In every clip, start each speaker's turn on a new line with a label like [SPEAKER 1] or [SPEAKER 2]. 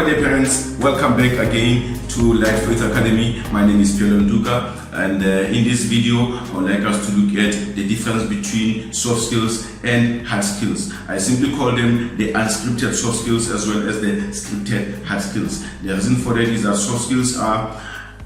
[SPEAKER 1] Alright, my dear parents, welcome back again to Life Faith Academy. My name is Piolo Nduka, and in this video I would like us to look at the difference between soft skills and hard skills. I simply call them the unscripted soft skills as well as the scripted hard skills. The reason for that is that soft skills are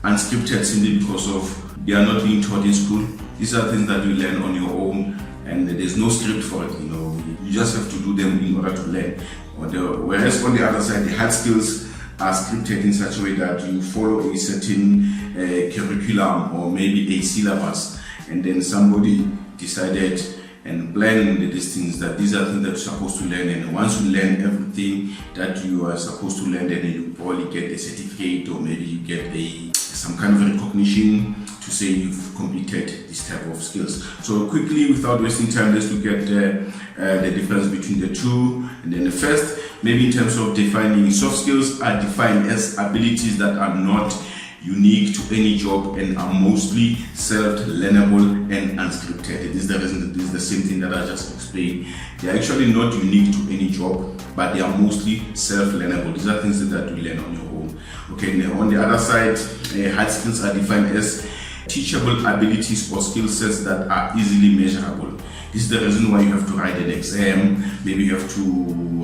[SPEAKER 1] unscripted simply because of they are not being taught in school. These are things that you learn on your own, and there's no script for it. You just have to do them in order to learn. Whereas on the other side, the hard skills are scripted in such a way that you follow a certain curriculum or maybe a syllabus, and then somebody decided and planned these things that these are things that you're supposed to learn, and once you learn everything that you are supposed to learn, then you probably get a certificate or maybe you get some kind of recognition to say you've completed this type of skills. So quickly, without wasting time, let's look at the difference between the two. And then the first, maybe in terms of defining, soft skills are defined as abilities that are not unique to any job and are mostly self-learnable and unscripted. This is the same thing that I just explained. They are actually not unique to any job, but they are mostly self-learnable. These are things that you learn on your own. Okay, now on the other side, hard skills are defined as teachable abilities or skill sets that are easily measurable. This is the reason why you have to write an exam, maybe you have to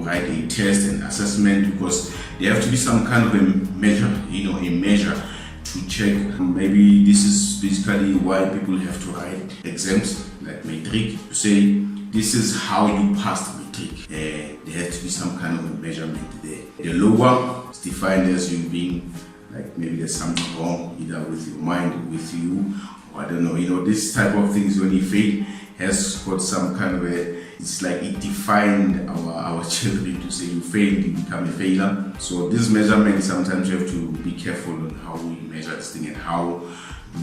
[SPEAKER 1] write a test and assessment, because there have to be some kind of a measure, a measure to check. Maybe this is basically why people have to write exams like matric, to say this is how you passed matric. There has to be some kind of a measurement there. The lower is defined as you being like maybe there's something wrong either with your mind or with you, or I don't know, this type of things. When you fail has got some kind of it's like it defined our children to say you failed, you become a failure. So this measurement, sometimes you have to be careful on how we measure this thing and how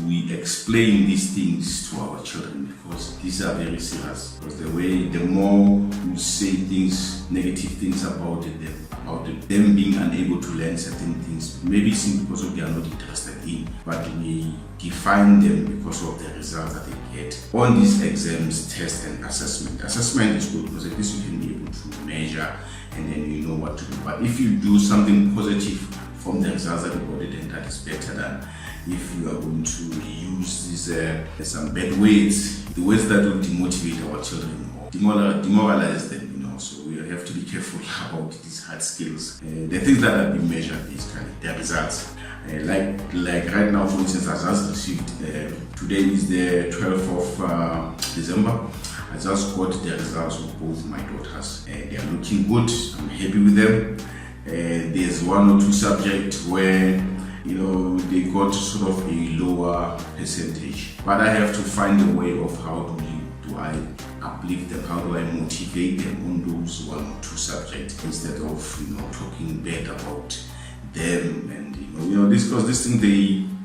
[SPEAKER 1] we explain these things to our children, because these are very serious. Because the more you say things, negative things about them being unable to learn certain things, maybe simply because of they are not interested in, but we define them because of the results that they get on these exams, tests, and assessment. Assessment is good because at least you can be able to measure and then you know what to do. But if you do something positive from the results that you got, then that is better than if you are going to use these some bad words, the words that will demotivate our children or demoralize them. So we have to be careful about these hard skills. The things that are being measured, basically, their results. Like right now, for instance, I just received, today is the 12th of December. I just got the results of both my daughters. They are looking good. I'm happy with them. There's one or two subjects where they got sort of a lower percentage, but I have to find a way of how do I uplift them, how do I motivate them on those one or two subjects instead of talking bad about them. And this, because this thing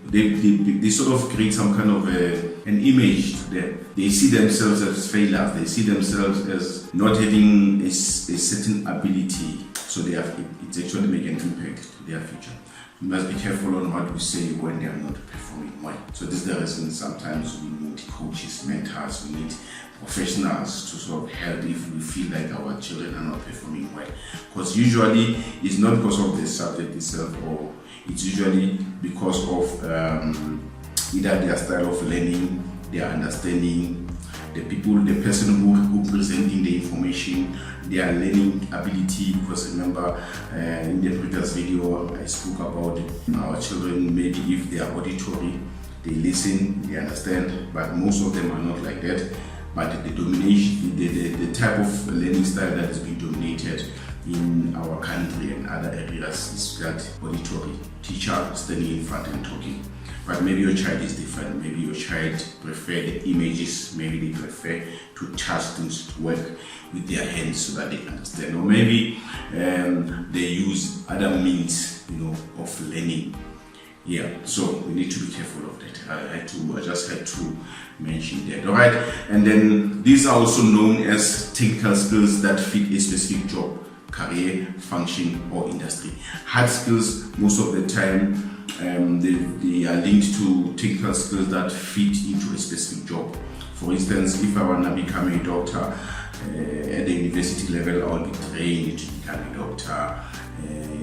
[SPEAKER 1] they sort of create some kind of an image to them. They see themselves as failures, they see themselves as not having a certain ability, so it's actually making an impact to their future. You must be careful on what we say when they are not performing well. So this is the reason sometimes we need coaches, mentors, we need professionals to sort of help if we feel like our children are not performing well. Because usually it's not because of the subject itself, or it's usually because of either their style of learning, their understanding, the person who presenting the information, their learning ability. Because remember, in the previous video I spoke about our children, maybe if they are auditory, they listen, they understand, but most of them are not like that. But the domination, the type of learning style that is being dominated in our country and other areas is that auditory, teacher standing in front and talking. But maybe your child is different. Maybe your child prefer the images, maybe they prefer to touch things, to work with their hands so that they understand. Or maybe they use other means, of learning. Yeah, so we need to be careful of that. I just had to mention that. All right, and then these are also known as technical skills that fit a specific job, career, function, or industry. Hard skills, most of the time, they are linked to technical skills that fit into a specific job. For instance, if I want to become a doctor, at the university level, I will be trained to become a doctor.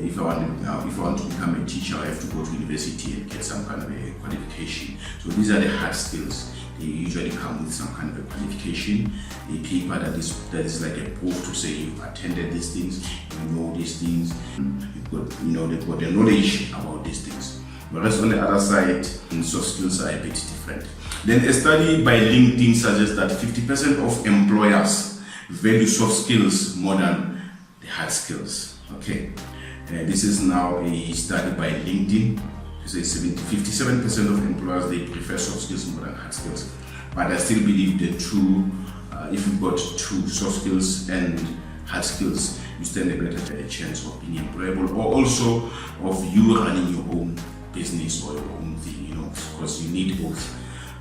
[SPEAKER 1] if I want to become a teacher, I have to go to university and get some kind of a qualification. So these are the hard skills. They usually come with some kind of a qualification, a paper that is like a proof to say you've attended these things, you know these things, they've got the knowledge about these things. Whereas on the other side, soft skills are a bit different. Then a study by LinkedIn suggests that 50% of employers value soft skills more than the hard skills. Okay, this is now a study by LinkedIn. Say 57% of employers, they prefer soft skills more than hard skills. But I still believe that if you've got two soft skills and hard skills, you stand a better chance of being employable, or also of you running your own business or your own thing, because you need both.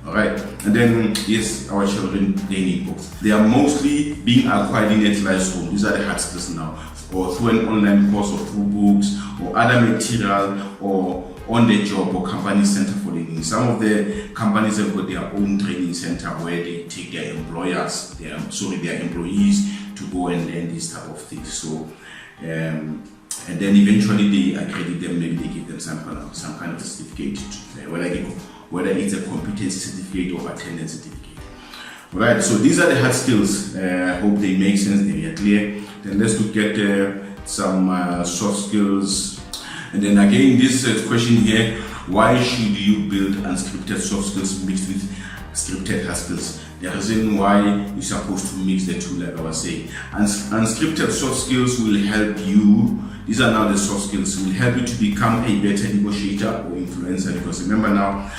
[SPEAKER 1] Alright, and then yes, our children, they need both. They are mostly being acquired in a classroom. These are the hard skills now, or through an online course, or through books, or other material, or on the job, or company center for learning. Some of the companies have got their own training center where they take their their employees to go and learn this type of things. So, and then eventually they accredit them. Maybe they give them some kind of certificate, whether it's a competency certificate or attendance certificate. Alright, so these are the hard skills. Hope they make sense, they are clear. Then let's look at some soft skills. And then again, this question here, why should you build unscripted soft skills mixed with scripted hard skills? The reason why you're supposed to mix the two, like I was saying. Unscripted soft skills will help you. These are now the soft skills, will help you to become a better negotiator or influencer, because remember now,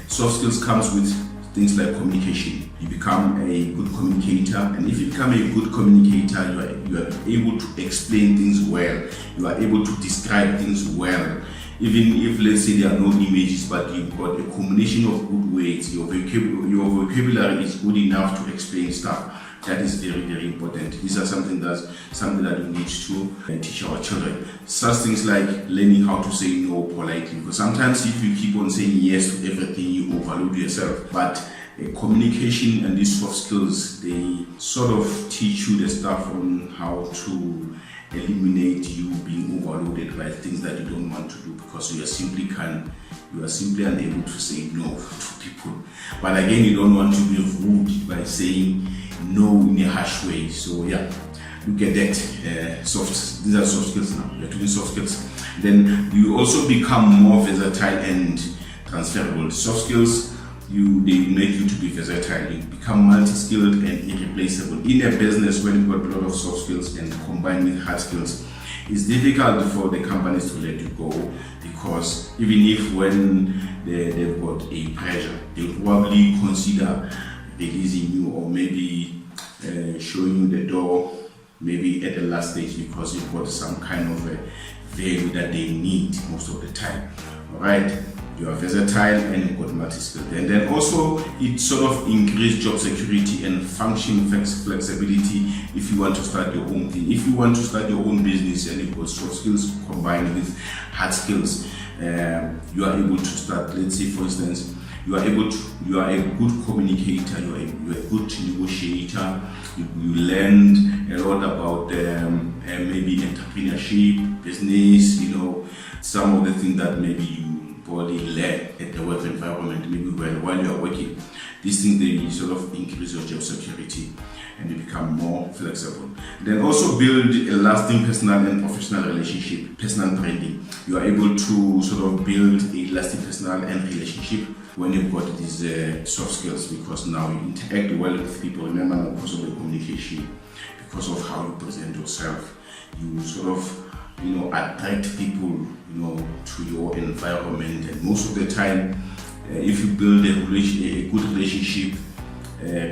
[SPEAKER 1] soft skills comes with things like communication. You become a good communicator, and if you become a good communicator, you are able to explain things well, you are able to describe things well. Even if, let's say, there are no images, but you've got a combination of good words, your vocabulary is good enough to explain stuff. That is very, very important. These are something that we need to teach our children. Such things like learning how to say no politely, because sometimes if you keep on saying yes to everything, you overload yourself. But communication and these soft skills, they sort of teach you the stuff on how to eliminate you being overloaded by things that you don't want to do, because you are simply unable to say no to people. But again, you don't want to be rude by saying no in a harsh way. So yeah, look at that. These are soft skills now. You're doing soft skills. Then you also become more versatile and transferable. Soft skills, they make you to be versatile. You become multi-skilled and irreplaceable. In a business, when you've got a lot of soft skills and combined with hard skills, it's difficult for the companies to let you go, because even if when they've got a pressure, they'll probably consider releasing you, or maybe showing you the door, maybe at the last stage, because you've got some kind of a value that they need most of the time. Alright, you are versatile and you've got multi-skilled. And then also it sort of increases job security and function flexibility if you want to start your own thing. If you want to start your own business and you've got soft skills combined with hard skills, you are able to start. Let's say, for instance, you are a good communicator, you are a good negotiator, you learned a lot about maybe entrepreneurship, business, some of the things that maybe you probably learn at the work environment, maybe while you are working. These things, they sort of increase your job security and you become more flexible. Then also build a lasting personal and professional relationship, personal branding. You are able to sort of build a lasting personal and relationship when you've got these soft skills, because now you interact well with people. Remember, because of the communication, because of how you present yourself, you sort of attract people to your environment. And most of the time, if you build a good relationship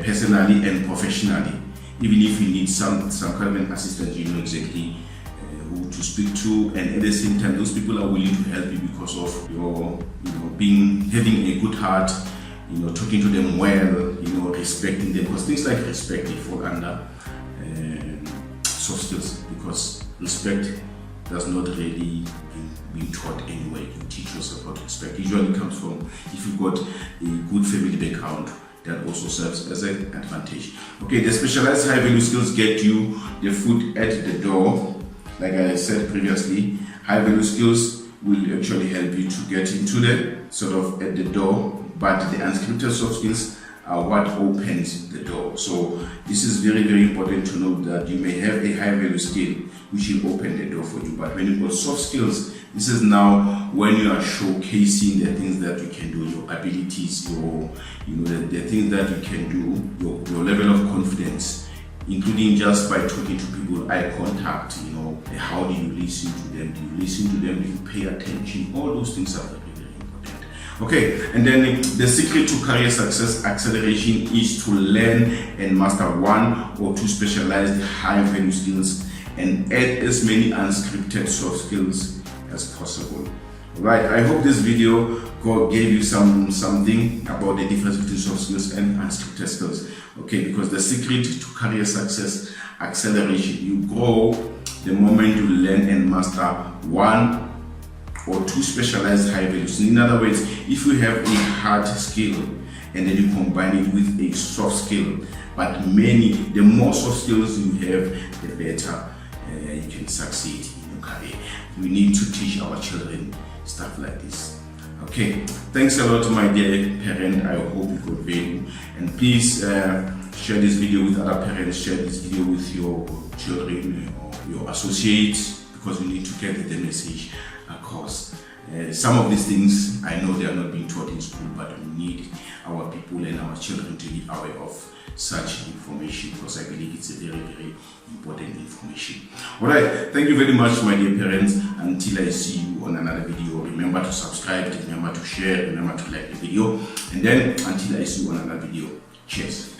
[SPEAKER 1] personally and professionally, even if you need some kind of an assistant, you know exactly who to speak to, and at the same time those people are willing to help you because of your having a good heart, talking to them well, respecting them, because things like respect, they fall under soft skills, because respect does not really be taught anywhere. You teach yourself how to respect. Usually comes from, if you've got a good family background, that also serves as an advantage. Okay, the specialized high value skills get you the foot at the door. like I said previously, high value skills will actually help you to get into the sort of at the door, but the unscripted soft skills are what opens the door. So this is very, very important to know that you may have a high value skill which will open the door for you, but when you got soft skills, this is now when you are showcasing the things that you can do, your abilities, the things that you can do, your level of confidence, including just by talking to people, eye contact, how do you listen to them? Do you listen to them? Do you pay attention? All those things are very, very important. Okay, and then the secret to career success acceleration is to learn and master 1 or 2 specialized high value skills and add as many unscripted soft skills as possible. Right, I hope this video gave you something about the difference between soft skills and unscripted skills. Okay, because the secret to career success acceleration, you grow the moment you learn and master 1 or 2 specialized high values. In other words, if you have a hard skill and then you combine it with a soft skill, but the more soft skills you have, the better you can succeed in your career. We need to teach our children stuff like this. Okay, thanks a lot, my dear parent. I hope you got value, and please share this video with other parents, share this video with your children or your associates, because we need to get the message across. Some of these things I know they are not being taught in school, but we need our people and our children to be aware of such information, because I believe it's a very, very important information. Alright, thank you very much, my dear parents. Until I see you on another video, remember to subscribe, remember to share, remember to like the video, and then until I see you on another video, cheers.